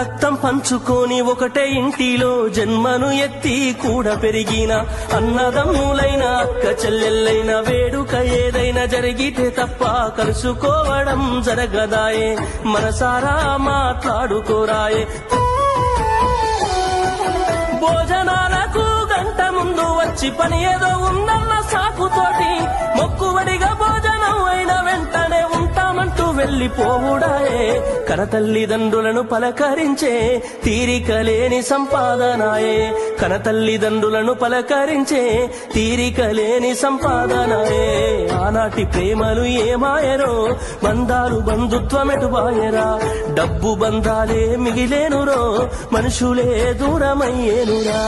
రక్తం పంచుకొని ఒకటే ఇంటిలో జన్మను ఎత్తి కూడా పెరిగిన అన్నదమ్ములైన అక్క చెల్లెళ్ళైన వేడుక ఏదైనా జరిగితే తప్ప కలుసుకోవడం జరగదాయే మనసారా మాట్లాడుకోరాయే భోజనాలకు గంట ముందు వచ్చి పని ఏదో ఉందన్న సాకుతోటి మొక్కువడిగా భోజనం అయిన వెంటనే ఉంటామంటూ వెళ్లిపోవుడాయే కనతల్లిదండ్రులను పలకరించే తీరిక లేని సంపాదనాయే కనతల్లిదండ్రులను పలకరించే తీరిక లేని సంపాదనాయే ఆనాటి ప్రేమలు ఏమాయరో బంధాలు బంధుత్వమెటుబాయరా డబ్బు బంధాలే మిగిలేనురో మనుషులే దూరమయ్యేనురా